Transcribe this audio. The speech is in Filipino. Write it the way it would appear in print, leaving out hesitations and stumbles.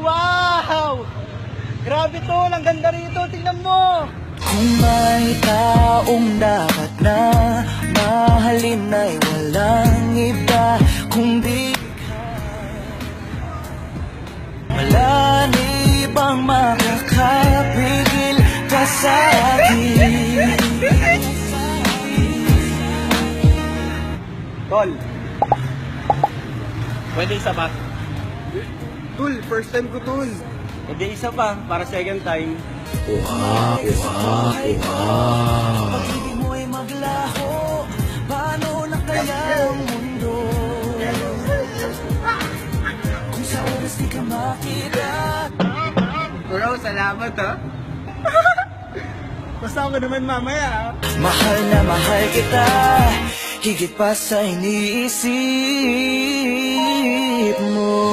Wow! Grabe tol, ang ganda rito, tingnan mo! Kung may taong dapat na mahalin ay walang iba kundi wala na ibang makakapigil ka sa akin. Tol, pwede isa pa? Tol, first time ko tol. Hindi isa pa, para second time. Pag-ibig mo ay maglaho, paano na kaya ang mundo? Kung sa oras di ka makita. Bro, salamat ha. Basta ako naman mamaya. Mahal na mahal kita, higit pa sa iniisip mo.